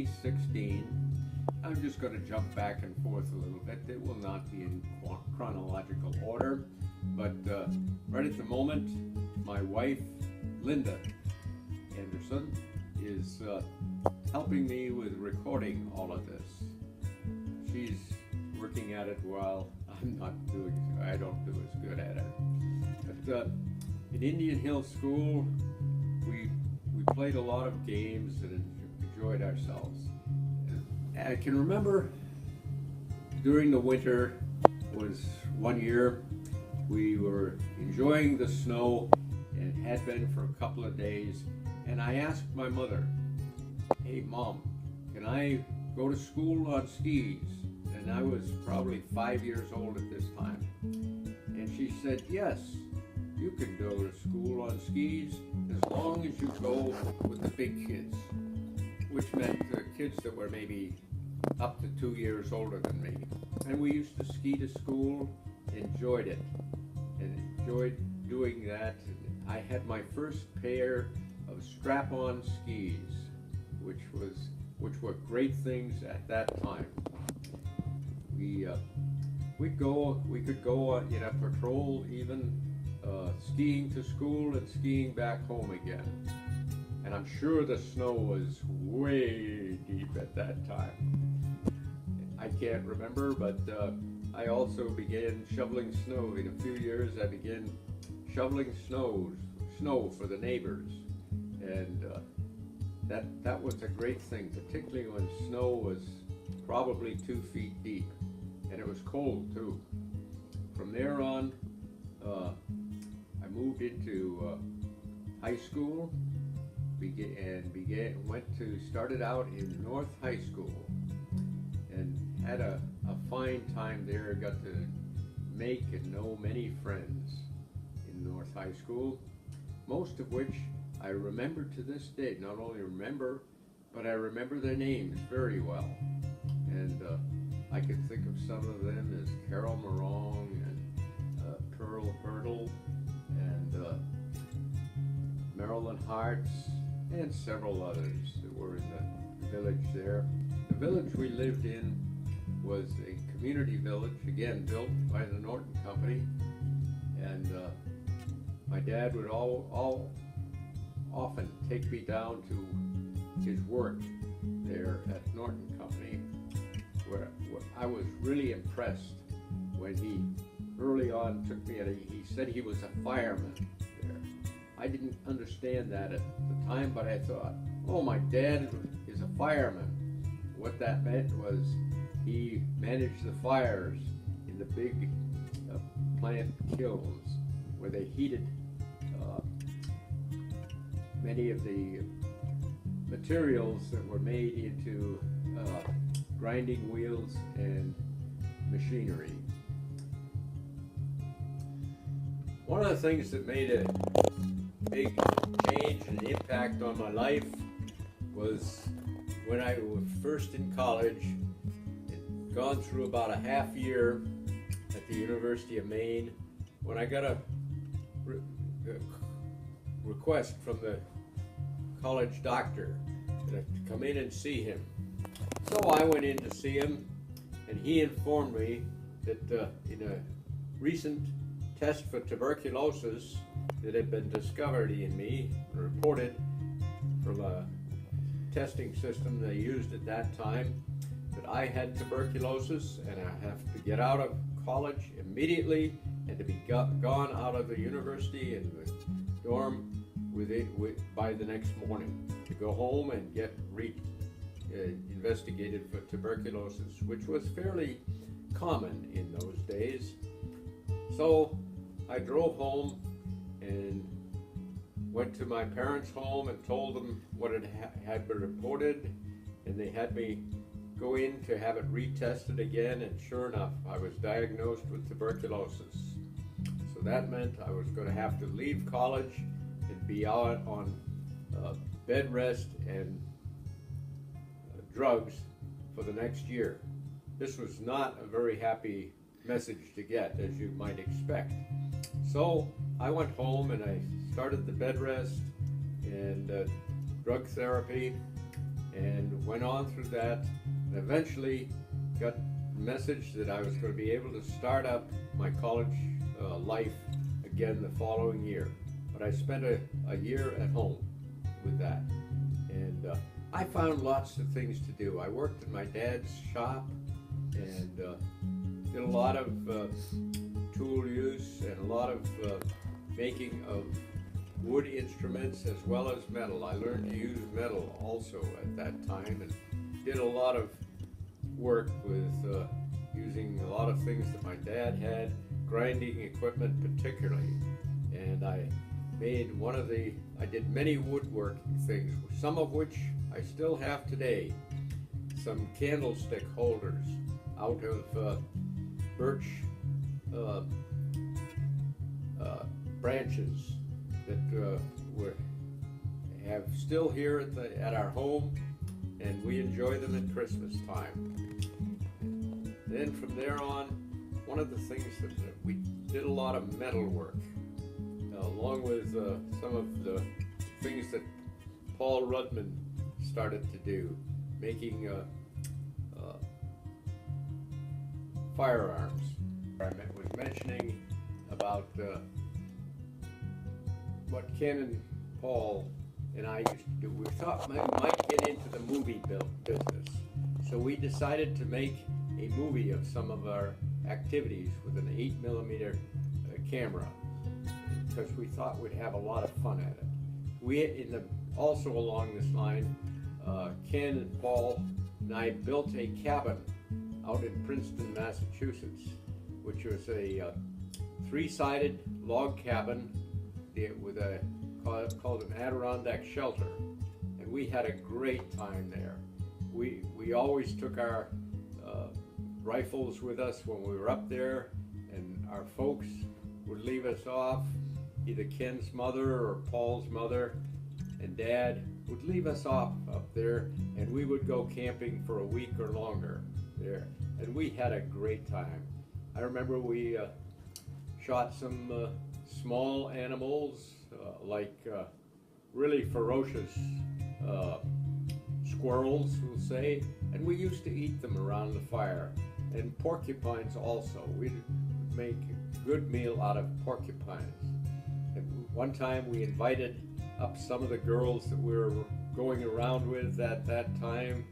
2016. I'm just going to jump back and forth a little bit. It will not be in chronological order, but right at the moment, my wife, Linda Anderson, is helping me with recording all of this. She's working at it while I don't do as good at it. But in Indian Hill School, we played a lot of games and enjoyed ourselves. And I can remember during the winter was one year we were enjoying the snow and had been for a couple of days, and I asked my mother, "Hey Mom, can I go to school on skis?" And I was probably 5 years old at this time. And she said, "Yes, you can go to school on skis as long as you go with the big kids," which meant the kids that were maybe up to 2 years older than me. And we used to ski to school, enjoyed it, and enjoyed doing that. I had my first pair of strap-on skis, which were great things at that time. We could go in a patrol even, skiing to school and skiing back home again. And I'm sure the snow was way deep at that time. I can't remember, but I also began shoveling snow. In a few years, I began shoveling snow for the neighbors, and that was a great thing, particularly when snow was probably 2 feet deep, and it was cold too. From there on, I moved into high school, started out in North High School, and had a fine time there. Got to make and know many friends in North High School, most of which I remember to this day. Not only remember, but I remember their names very well. And I can think of some of them as Carol Morong and Pearl Hurdle and Marilyn Hartz and several others that were in the village there. The village we lived in was a community village, again built by the Norton Company, and my dad would often take me down to his work there at Norton Company, where I was really impressed when he early on took me, he said he was a fireman there. I didn't understand that at the time, but I thought, oh, my dad is a fireman. What that meant was he managed the fires in the big plant kilns where they heated many of the materials that were made into grinding wheels and machinery. One of the things that made a big change and impact on my life was when I was first in college, had gone through about a half year at the University of Maine, when I got a request from the college doctor to come in and see him. So I went in to see him, and he informed me that in a recent test for tuberculosis that had been discovered in me, reported from a testing system they used at that time, that I had tuberculosis and I have to get out of college immediately and to be gone out of the university and the dorm by the next morning, to go home and get investigated for tuberculosis, which was fairly common in those days. So I drove home and went to my parents' home and told them what had been reported, and they had me go in to have it retested again, and sure enough, I was diagnosed with tuberculosis. So that meant I was going to have to leave college and be out on bed rest and drugs for the next year. This was not a very happy message to get, as you might expect. So I went home and I started the bed rest and drug therapy, and went on through that, and eventually got the message that I was going to be able to start up my college life again the following year. But I spent a year at home with that, and I found lots of things to do. I worked in my dad's shop and did a lot of tool use and a lot of making of wood instruments as well as metal. I learned to use metal also at that time, and did a lot of work with using a lot of things that my dad had, grinding equipment particularly. And I did many woodworking things, some of which I still have today. Some candlestick holders out of birch branches that have still here at our home, and we enjoy them at Christmas time. Then from there on, one of the things that we did a lot of metal work, along with some of the things that Paul Rudman started to do, making firearms. I was mentioning about what Ken and Paul and I used to do. We thought we might get into the movie business, so we decided to make a movie of some of our activities with an 8mm camera, because we thought we'd have a lot of fun at it. Also along this line, Ken and Paul and I built a cabin out in Princeton, Massachusetts, which was a three-sided log cabin with called an Adirondack shelter, and we had a great time there. We always took our rifles with us when we were up there, and our folks would leave us off. Either Ken's mother or Paul's mother and Dad would leave us off up there, and we would go camping for a week or longer there, and we had a great time. I remember we shot some small animals, like really ferocious squirrels, we'll say, and we used to eat them around the fire. And porcupines also. We'd make a good meal out of porcupines. And one time we invited up some of the girls that we were going around with at that time.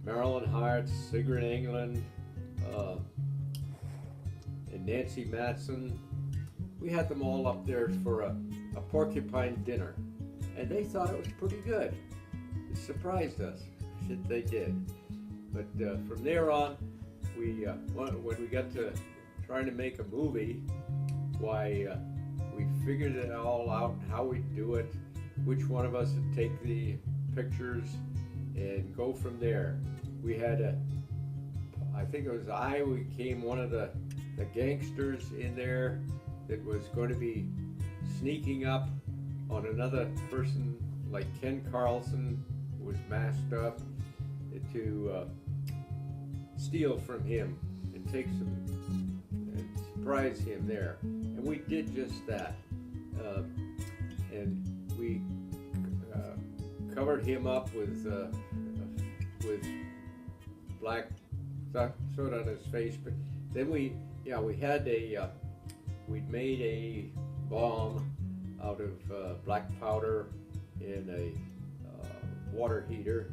Marilyn Hart, Sigrid England, and Nancy Matson. We had them all up there for a porcupine dinner, and they thought it was pretty good. It surprised us that they did. But from there on, when we got to trying to make a movie, we figured it all out, how we'd do it, which one of us would take the pictures, and go from there. We had I think it was we became one of the gangsters in there that was going to be sneaking up on another person, like Ken Carlson was masked up, to steal from him and take some and surprise him there. And we did just that. And we covered him up with black soot on his face. But then we'd made a bomb out of black powder in a water heater,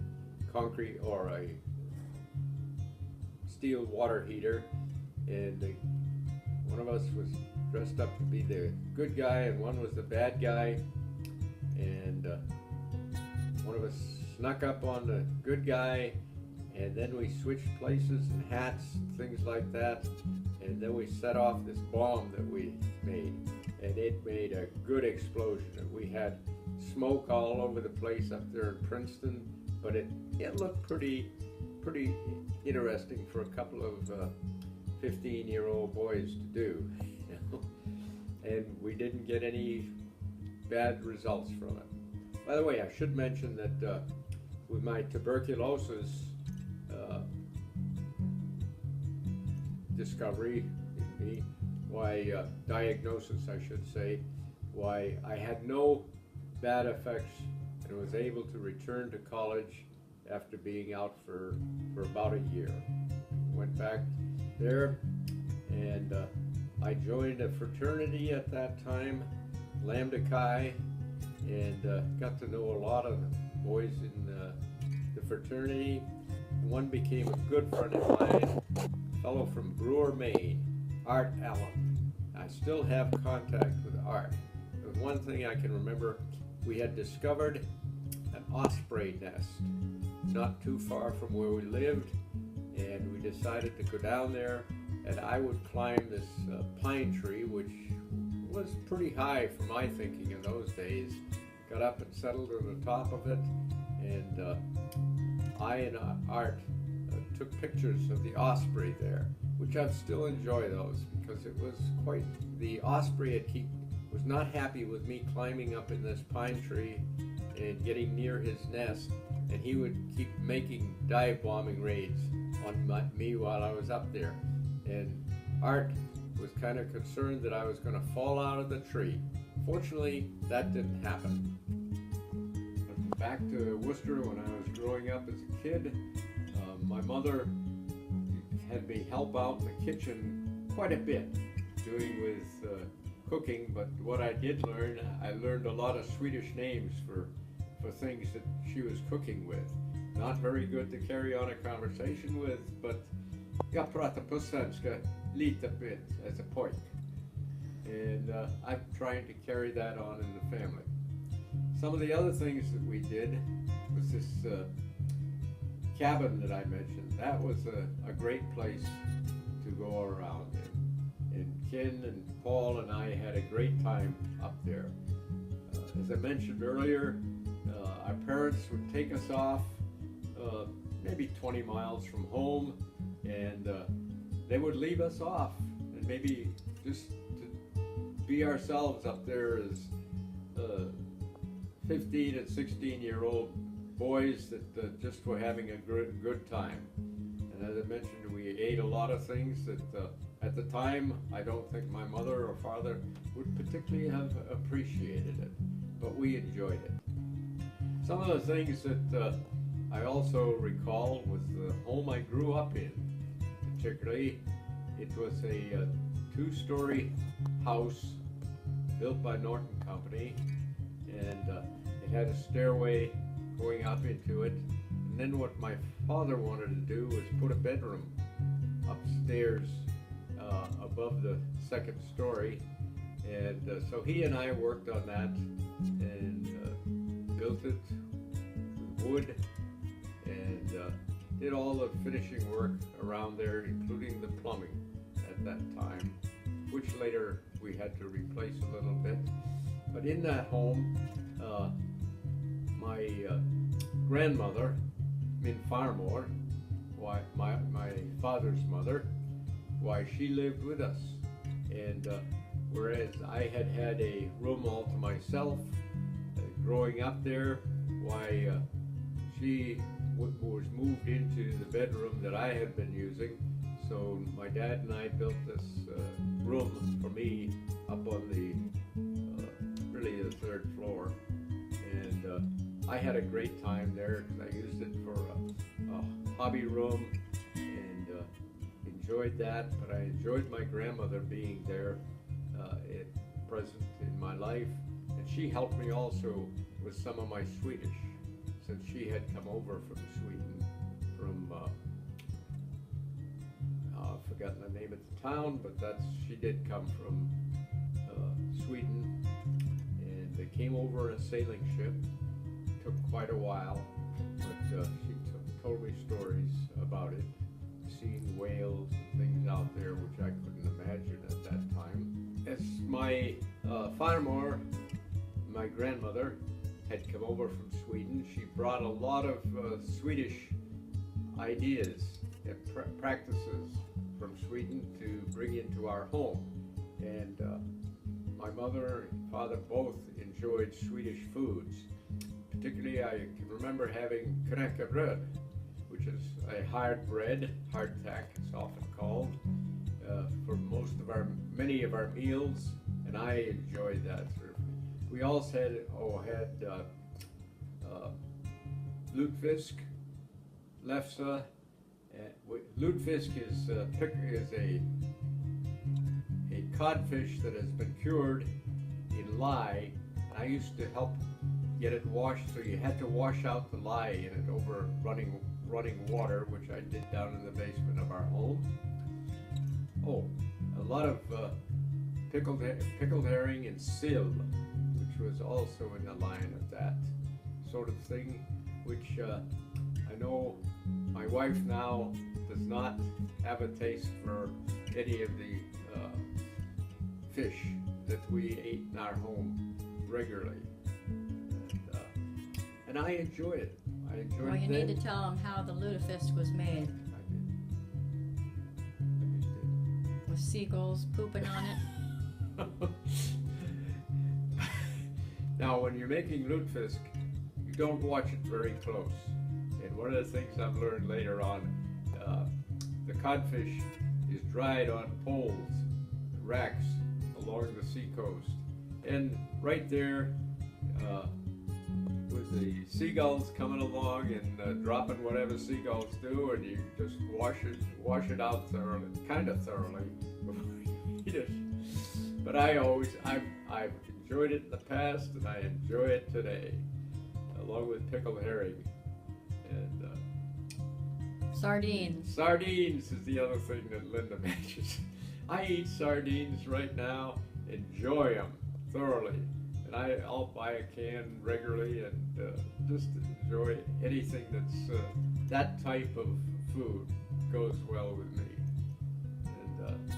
concrete or a steel water heater, and one of us was dressed up to be the good guy and one was the bad guy, and one of us snuck up on the good guy, and then we switched places and hats and things like that, and then we set off this bomb that we made, and it made a good explosion. We had smoke all over the place up there in Princeton, but it looked pretty interesting for a couple of 15-year-old boys to do, you know? And we didn't get any bad results from it. By the way, I should mention that with my tuberculosis discovery in me, diagnosis I should say, I had no bad effects and was able to return to college after being out for about a year. Went back there, and I joined a fraternity at that time, Lambda Chi, and got to know a lot of boys in the fraternity. One became a good friend of mine, a fellow from Brewer, Maine, Art Allen. I still have contact with Art. There was one thing I can remember: we had discovered an osprey nest not too far from where we lived, and we decided to go down there, and I would climb this pine tree, which was pretty high for my thinking in those days. Got up and settled on the top of it, and I and Art took pictures of the osprey there, which I still enjoy those, because it was quite, the osprey was not happy with me climbing up in this pine tree and getting near his nest, and he would keep making dive bombing raids on me while I was up there. And Art was kind of concerned that I was going to fall out of the tree. Fortunately, that didn't happen. But back to Worcester, when I was growing up as a kid, my mother had me help out in the kitchen quite a bit, doing with cooking, but what I did learn, I learned a lot of Swedish names for things that she was cooking with. Not very good to carry on a conversation with, but jag pratar på svenska lite bit as a pojk. And I'm trying to carry that on in the family. Some of the other things that we did was this cabin that I mentioned. That was a great place to go around in. And Ken and Paul and I had a great time up there. As I mentioned earlier, our parents would take us off maybe 20 miles from home, and they would leave us off and maybe just to be ourselves up there as 15 and 16-year-old boys that just were having a good time. And as I mentioned, we ate a lot of things that at the time I don't think my mother or father would particularly have appreciated it, but we enjoyed it. Some of the things that I also recall was the home I grew up in. Particularly, it was a two-story house built by Norton Company, and it had a stairway going up into it. And then what my father wanted to do was put a bedroom upstairs above the second story, and so he and I worked on that and built it with wood, and did all the finishing work around there, including the plumbing at that time, which later we had to replace a little bit. But in that home, my grandmother, Min Farmor, my father's mother, she lived with us. And whereas I had a room all to myself, growing up there, she was moved into the bedroom that I had been using. So my dad and I built this room for me up on really the third floor, and I had a great time there because I used it for a hobby room, and enjoyed that. But I enjoyed my grandmother being there present in my life, and she helped me also with some of my Swedish, since she had come over from Sweden, from I've forgotten the name of the town, but she did come from Sweden, and they came over in a sailing ship. It took quite a while, but she told me stories about it, seeing whales and things out there which I couldn't imagine at that time. As my farmor, my grandmother, had come over from Sweden, she brought a lot of Swedish ideas and practices from Sweden to bring into our home. And my mother and father both enjoyed Swedish foods. Particularly, I can remember having knäckebröd, which is a hard bread, hardtack it's often called, for many of our meals, and I enjoyed that. We also had lutefisk, lefse. Lutefisk is a codfish that has been cured in lye. I used to help get it washed, so you had to wash out the lye in it over running water, which I did down in the basement of our home. Oh, a lot of pickled herring and sill, which was also in the line of that sort of thing, which I know my wife now does not have a taste for any of the fish that we ate in our home regularly. And I enjoyed it. Well, you need to tell them how the lutefisk was made. I just did. With seagulls pooping on it. Now, when you're making lutefisk, you don't watch it very close. And one of the things I've learned later on, the codfish is dried on poles, racks along the seacoast. And right there, with the seagulls coming along and dropping whatever seagulls do, and you just wash it out thoroughly, kind of thoroughly before you eat it. But I've enjoyed it in the past, and I enjoy it today, along with pickled herring and sardines. Sardines is the other thing that Linda mentions. I eat sardines right now, enjoy them thoroughly. And I'll buy a can regularly and just enjoy anything that's that type of food goes well with me. And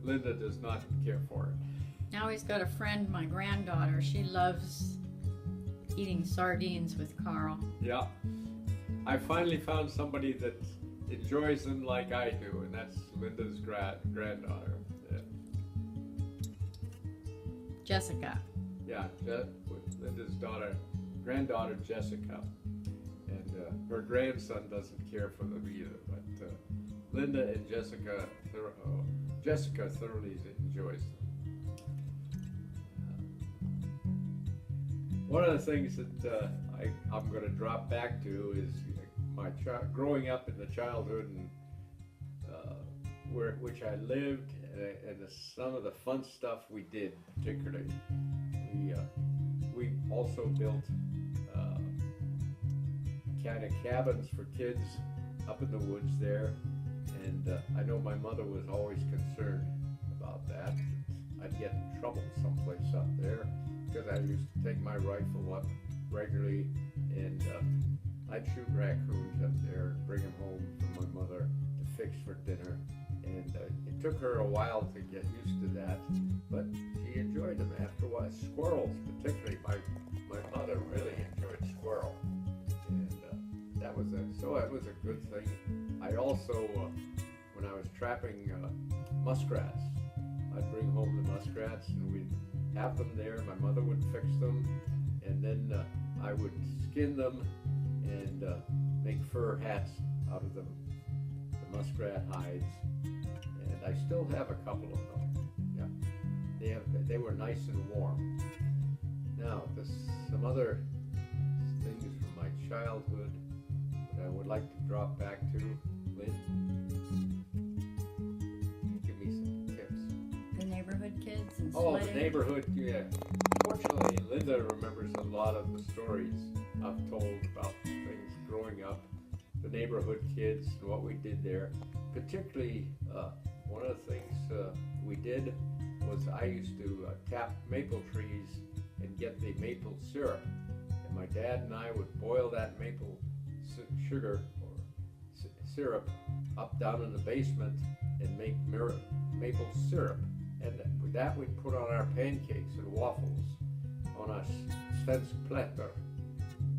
Linda does not care for it. Now he's got a friend, my granddaughter. She loves eating sardines with Carl. Yeah. I finally found somebody that enjoys them like I do, and that's Linda's granddaughter. Yeah. Jessica. Yeah, with Linda's granddaughter Jessica, and her grandson doesn't care for them either. But Linda and Jessica thoroughly enjoys them. One of the things that I'm going to drop back to is my growing up in the childhood and which I lived, and some of the fun stuff we did, particularly. We also built kind of cabins for kids up in the woods there, and I know my mother was always concerned about that. I'd get in trouble someplace up there because I used to take my rifle up regularly, and I'd shoot raccoons up there and bring them home for my mother to fix for dinner. And it took her a while to get used to that, but she enjoyed them after a while. Squirrels, particularly, my mother really enjoyed squirrel, and that was a good thing. I also, when I was trapping muskrats, I'd bring home the muskrats and we'd have them there. My mother would fix them, and then I would skin them and make fur hats out of them, the muskrat hides. And I still have a couple of them. Yeah, they were nice and warm. Now, some other things from my childhood that I would like to drop back to. Lynn, give me some tips. The neighborhood kids and Oh, sledding. the neighborhood, yeah. Fortunately, Linda remembers a lot of the stories I've told about things growing up, the neighborhood kids and what we did there. Particularly, one of the things we did was I used to tap maple trees and get the maple syrup. And my dad and I would boil that maple sugar or syrup up down in the basement and make maple syrup. And with that we'd put on our pancakes and waffles on a svenskplatter,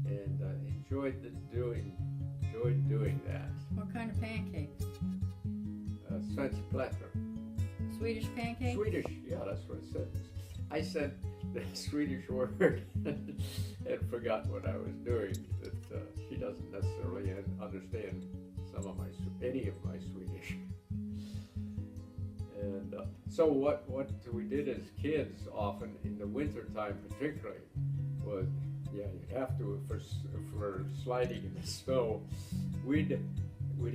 and enjoyed doing that. What kind of pancakes? Svenskplatter. Swedish pancakes? Swedish, yeah, that's what it said. I said the Swedish word and forgot what I was doing. That she doesn't necessarily understand any of my Swedish. And so what we did as kids, often in the winter time particularly, was Yeah, you have to for sliding in the snow. We'd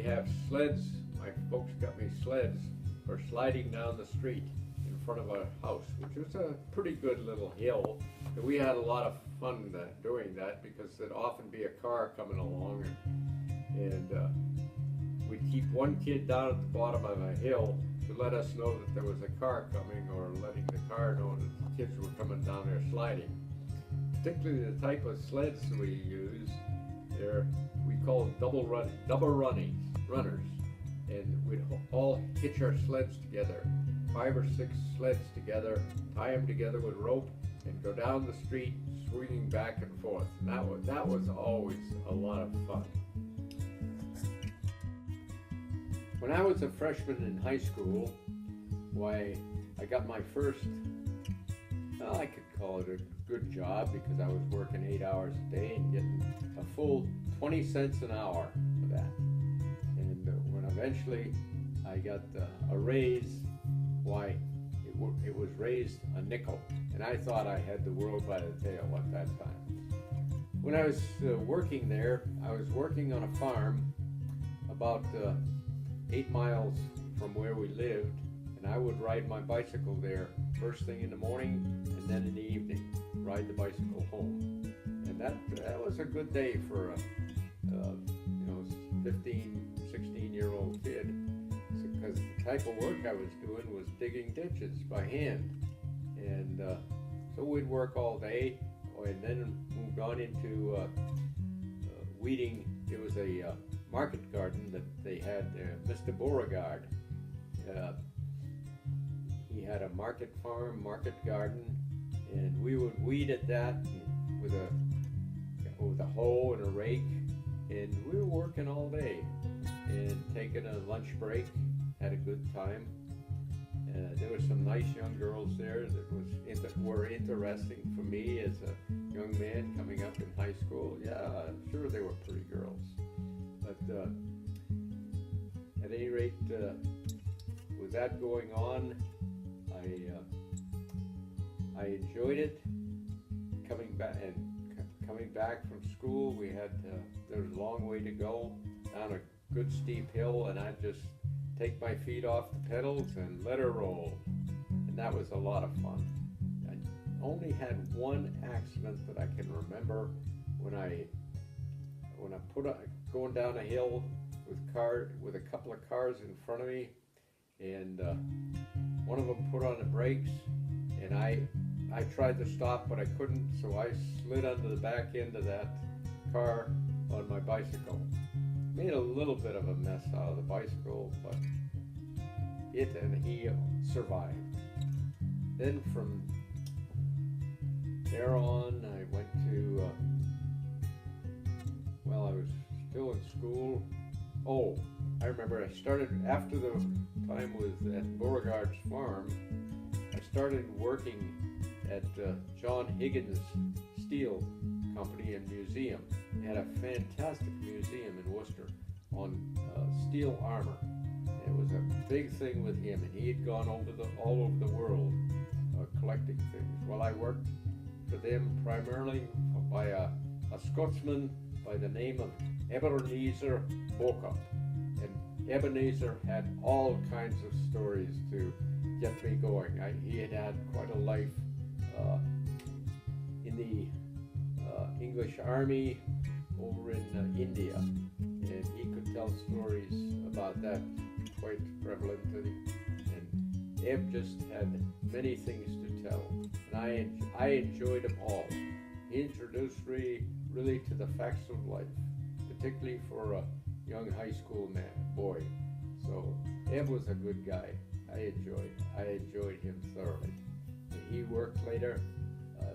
have sleds. My folks got me sleds for sliding down the street in front of our house, which was a pretty good little hill. And we had a lot of fun doing that because there'd often be a car coming along, and we'd keep one kid down at the bottom of a hill to let us know that there was a car coming, or letting the car know that the kids were coming down there sliding. Particularly the type of sleds we use, we call runners, and we'd all hitch our sleds together, 5 or 6 sleds together, tie them together with rope, and go down the street swinging back and forth. And that was always a lot of fun. When I was a freshman in high school, why, I got my first, well, I could call it a good job, because I was working 8 hours a day and getting a full 20 cents an hour for that. And when eventually I got a raise, why, it was raised a nickel, and I thought I had the world by the tail at that time. When I was working there, I was working on a farm about 8 miles from where we lived, and I would ride my bicycle there first thing in the morning, and then in the evening ride the bicycle home. And that was a good day for a 15, 16-year-old kid, because the type of work I was doing was digging ditches by hand. And so we'd work all day, and then moved on into weeding. It was a market garden that they had, Mr. Beauregard. He had a market farm, market garden, and we would weed at that with a hoe and a rake, and we were working all day and taking a lunch break. Had a good time. There were some nice young girls there that were interesting for me as a young man coming up in high school. Yeah, sure, they were pretty girls. But at any rate, with that going on, I enjoyed it. Coming back from school, there was a long way to go down a good steep hill, and I'd just take my feet off the pedals and let her roll, and that was a lot of fun. I only had one accident that I can remember when I going down a hill with a couple of cars in front of me, and one of them put on the brakes, and I tried to stop, but I couldn't, so I slid under the back end of that car on my bicycle. Made a little bit of a mess out of the bicycle, but it and he survived. Then from there on, I went to, I was still in school. Oh, I remember I started, after the time at Beauregard's farm, I started working at John Higgins Steel Company and Museum. They had a fantastic museum in Worcester on steel armor. It was a big thing with him, and he had gone all over the world collecting things. Well, I worked for them primarily by a Scotsman by the name of Ebenezer Bokup. And Ebenezer had all kinds of stories to get me going. He had quite a life in the English Army over in India, and he could tell stories about that quite prevalently. And Eb just had many things to tell, and I enjoyed them all. He introduced me really to the facts of life, particularly for a young high school boy. So Eb was a good guy. I enjoyed him thoroughly. And he worked later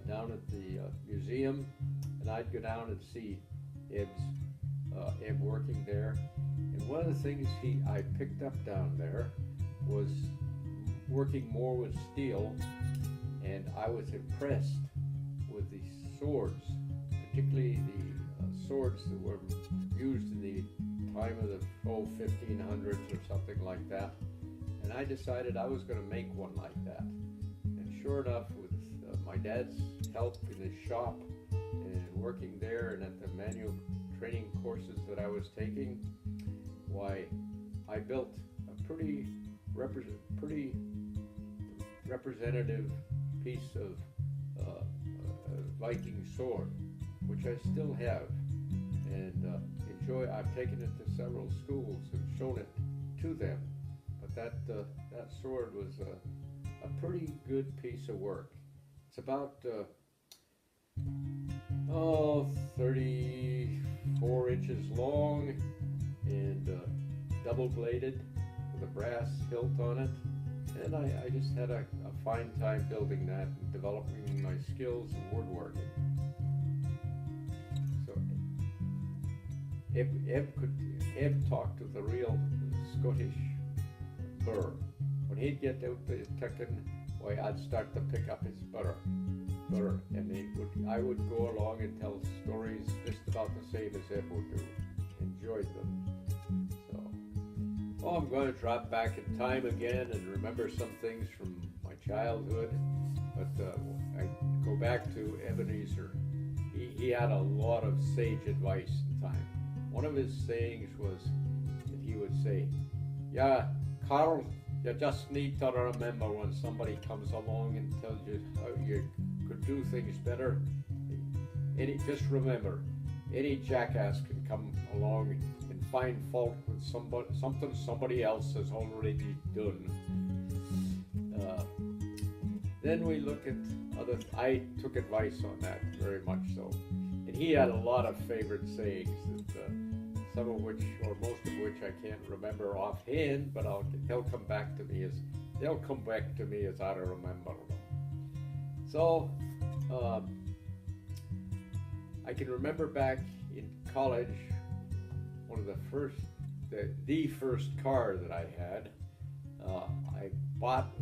down at the museum, and I'd go down and see Eb working there. And one of the things I picked up down there was working more with steel, and I was impressed with the swords, particularly the swords that were used in the time of the 1500s or something like that. And I decided I was going to make one like that. And sure enough, with my dad's help in his shop, and working there and at the manual training courses that I was taking, why, I built a pretty representative piece of Viking sword, which I still have, and I've taken it to several schools and shown it to them. But that sword was a pretty good piece of work. It's about 34 inches long and double bladed with a brass hilt on it. And I just had a fine time building that and developing my skills in woodworking. So Eb talked with a real Scottish burr. When he'd get out the tucking, why, I'd start to pick up his burr, and I would go along and tell stories just about the same as Eb would do. Enjoyed them. Oh, I'm going to drop back in time again and remember some things from my childhood, but I go back to Ebenezer. He had a lot of sage advice in time. One of his sayings was that he would say, "Yeah, Carl, you just need to remember when somebody comes along and tells you how you could do things better, just remember, any jackass can come along and find fault with something somebody else has already done." Then we look at I took advice on that very much so. And he had a lot of favorite sayings, that, some of which, or most of which, I can't remember offhand, but they'll come back to me as I remember them. So, I can remember back in college, one of the first car that I had, I bought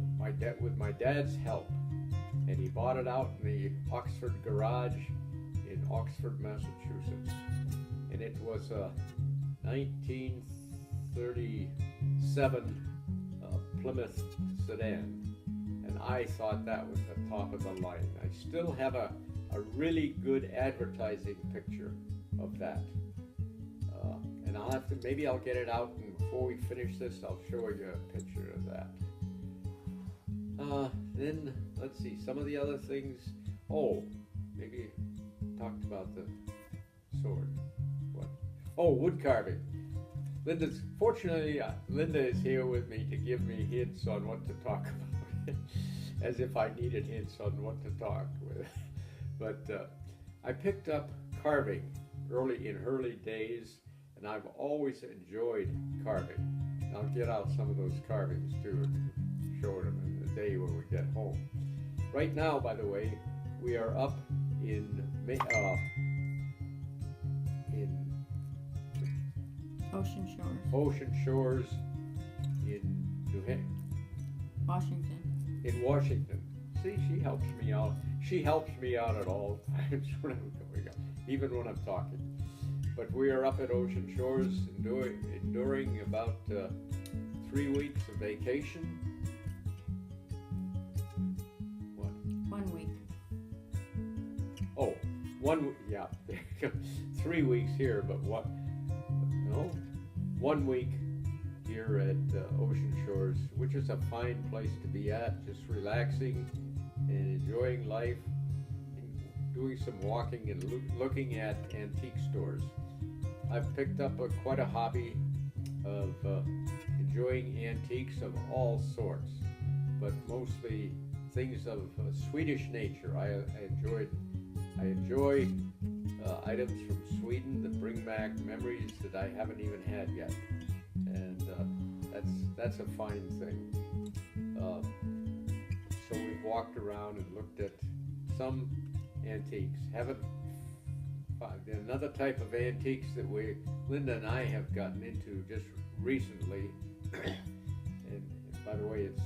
with my dad's help, and he bought it out in the Oxford garage in Oxford, Massachusetts, and it was a 1937 Plymouth sedan, and I thought that was the top of the line. I still have a really good advertising picture of that. And maybe I'll get it out, and before we finish this, I'll show you a picture of that. Then, let's see, some of the other things. Oh, maybe talked about the sword. What? Oh, wood carving. Fortunately, Linda is here with me to give me hints on what to talk about, as if I needed hints on what to talk with. But I picked up carving in early days, and I've always enjoyed carving. And I'll get out some of those carvings too and show them in the day when we get home. Right now, by the way, we are up in Ocean Shores in Washington. See, she helps me out. She helps me out at all times when I'm going up, even when I'm talking. But we are up at Ocean Shores enduring about 3 weeks of vacation. What? 1 week. Oh, 3 weeks here, but 1 week here at Ocean Shores, which is a fine place to be at, just relaxing and enjoying life, and doing some walking and looking at antique stores. I've picked up quite a hobby of enjoying antiques of all sorts, but mostly things of Swedish nature. I enjoy items from Sweden that bring back memories that I haven't even had yet, and that's a fine thing. So we've walked around and looked at some antiques. Another type of antiques that Linda and I have gotten into just recently, and by the way, it's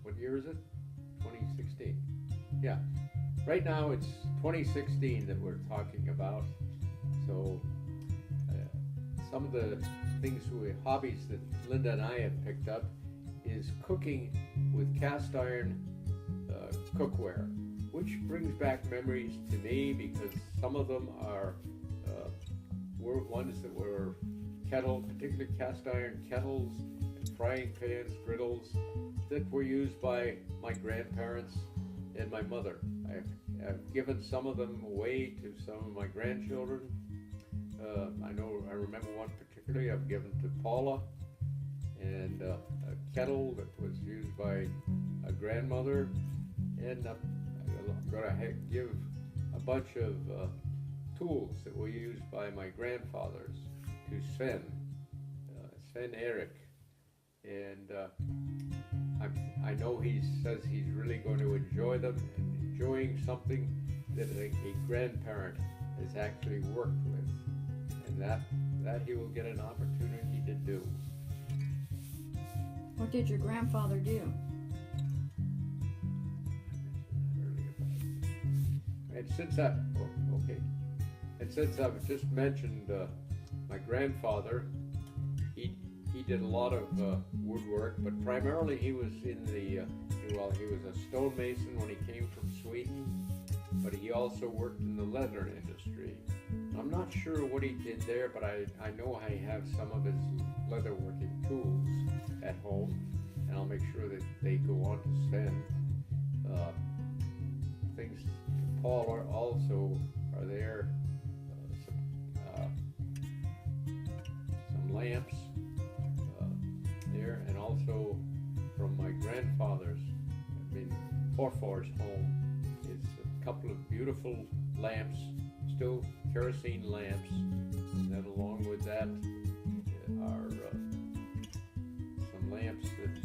what year is it? 2016. Yeah. Right now it's 2016 that we're talking about. So some of the hobbies that Linda and I have picked up is cooking with cast iron cookware, which brings back memories to me because some of them were ones that were particularly cast iron kettles, and frying pans, griddles that were used by my grandparents and my mother. I've given some of them away to some of my grandchildren. I remember one particularly I've given to Paula, and a kettle that was used by a grandmother, and I'm going to give a bunch of tools that were used by my grandfathers to Sven Eric, and I know he says he's really going to enjoy them and enjoying something that a grandparent has actually worked with, and that he will get an opportunity to do. What did your grandfather do? And since I've just mentioned my grandfather, he did a lot of woodwork, but primarily he was he was a stonemason when he came from Sweden, but he also worked in the leather industry. I'm not sure what he did there, but I know I have some of his leatherworking tools at home, and I'll make sure that they go on to Sven. Things to Paul also are there. Some lamps there, and also from my grandfather's, Porfor's home, is a couple of beautiful lamps, still kerosene lamps, and then along with that are some lamps that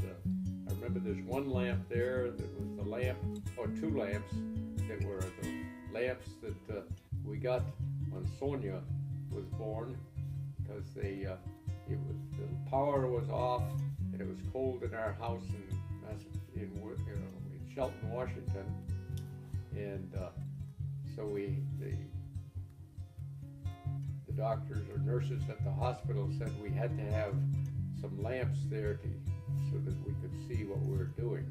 I remember. There's one lamp there that was the lamp, or two lamps that were the lamps that we got when Sonia was born, because the power was off and it was cold in our house in Shelton, Washington, and so the doctors or nurses at the hospital said we had to have some lamps there so that we could see what we were doing.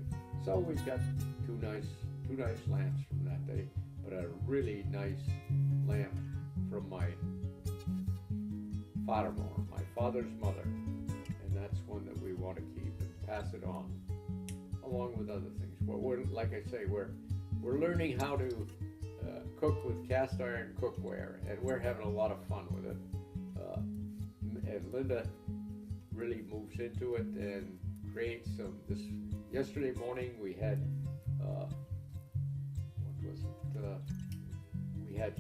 So we've got two nice lamps from that day, but a really nice lamp from my father's mother, and that's one that we want to keep and pass it on, along with other things. Well, like I say, we're learning how to cook with cast iron cookware, and we're having a lot of fun with it. And Linda really moves into it and creates some. Yesterday morning we had what was it? We had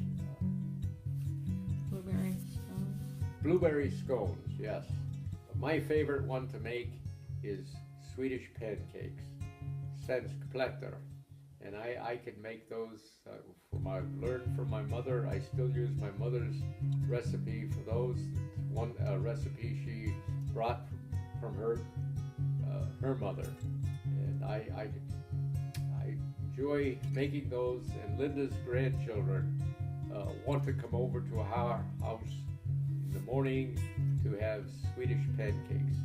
blueberry scones. Yes, my favorite one to make is Swedish pancakes, svenskplättar, and I can make those. I've learned from my mother. I still use my mother's recipe for those. One recipe she brought from her mother, and I enjoy making those. And Linda's grandchildren want to come over to our house in the morning to have Swedish pancakes,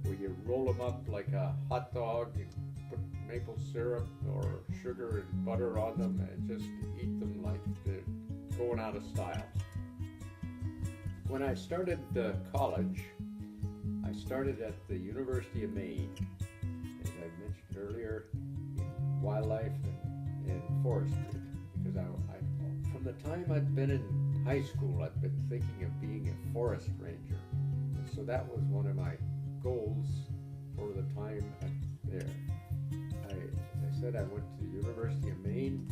where you roll them up like a hot dog and put maple syrup or sugar and butter on them and just eat them like they're going out of style. When I started college, I started at the University of Maine, as I mentioned earlier, in wildlife and forestry, because I from the time I'd been in high school, I'd been thinking of being a forest ranger. And so that was one of my goals for the time there. As I said, I went to the University of Maine,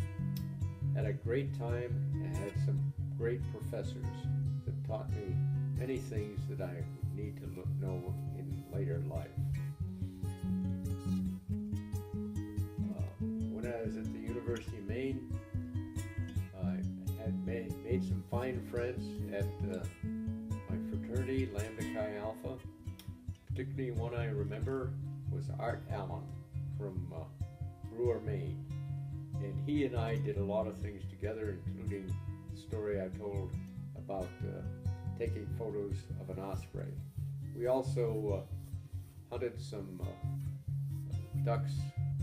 had a great time, and had some great professors that taught me many things that I would need to know in later life. When I was at the University of Maine, I had made some fine friends at my fraternity, Lambda Chi Alpha. Particularly one I remember was Art Allen from Brewer, Maine. And he and I did a lot of things together, including the story I told about taking photos of an osprey. We also hunted some ducks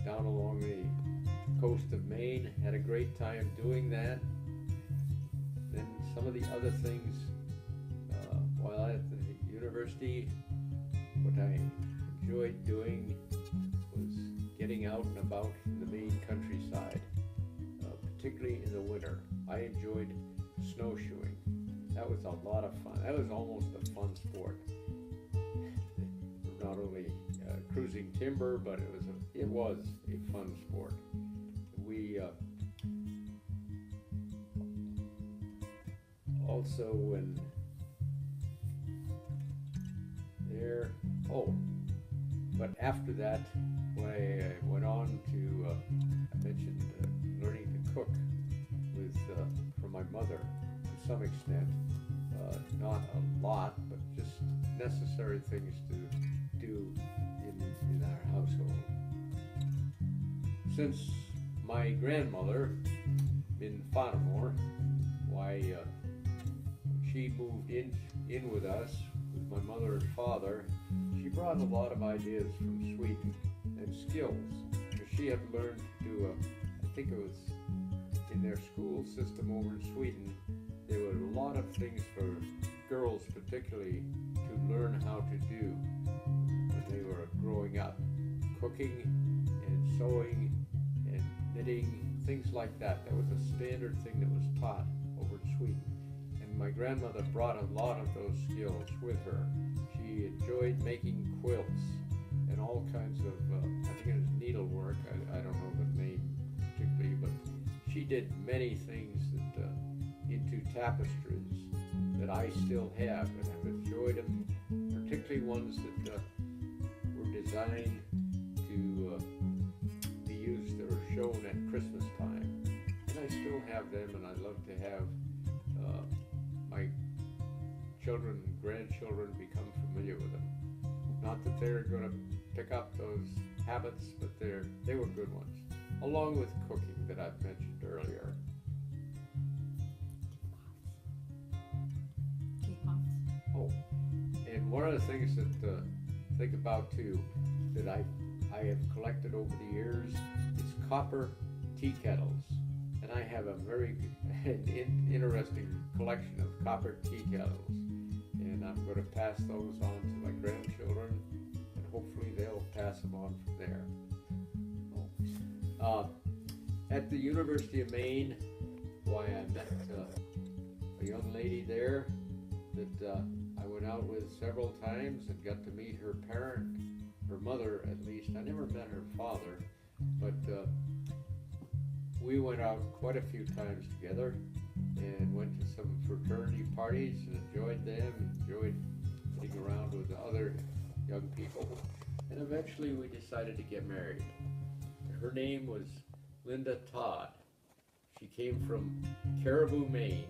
down along the coast of Maine. Had a great time doing that. Then some of the other things while at the university, what I enjoyed doing was getting out and about in the Maine countryside, particularly in the winter. I enjoyed snowshoeing. That was a lot of fun. That was almost a fun sport. Not only cruising timber, but it was a fun sport. We also when there. Oh, but after that, when I went on to, I mentioned learning to cook with from my mother to some extent. Not a lot, but just necessary things to do in our household. Since my grandmother in Fenimore, why she moved in with us with my mother and father, she brought a lot of ideas from Sweden and skills. She had learned to do I think it was in their school system over in Sweden, there were a lot of things for girls particularly to learn how to do when they were growing up. Cooking and sewing and knitting, things like that. That was a standard thing that was taught over in Sweden. And my grandmother brought a lot of those skills with her. She enjoyed making quilts and all kinds of, I think it was needlework, I don't know the name particularly, but she did many things that into tapestries that I still have and have enjoyed them, particularly ones that were designed to be used or shown at Christmas time. And I still have them, and I'd love to have my children and grandchildren become familiar with them. Not that they're going to pick up those habits, but they were good ones, along with cooking that I've mentioned earlier. Oh, and one of the things that I think about too that I have collected over the years is copper tea kettles, and I have a very interesting collection of copper tea kettles, and I'm going to pass those on to my grandchildren, and hopefully they'll pass them on from there. At the University of Maine, why I met a young lady there that I went out with several times and got to meet her parent, her mother at least. I never met her father, but we went out quite a few times together and went to some fraternity parties and enjoyed them, enjoyed sitting around with other young people, and eventually we decided to get married. Her name was Linda Todd. She came from Caribou, Maine,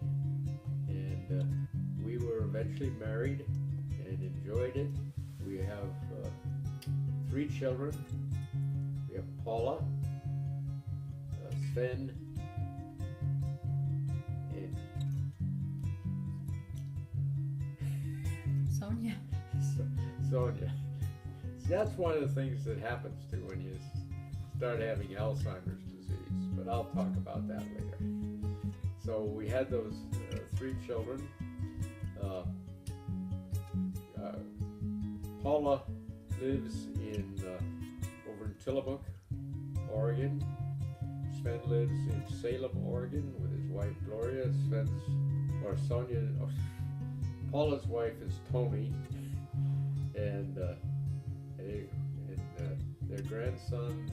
and we were eventually married and enjoyed it. We have 3 children. We have Paula, Sven, and Sonia. Sonia. That's one of the things that happens too when you start having Alzheimer's disease, but I'll talk about that later. So we had those 3 children. Paula lives over in Tillamook, Oregon. Sven lives in Salem, Oregon with his wife Gloria. Paula's wife is Tony, and their grandson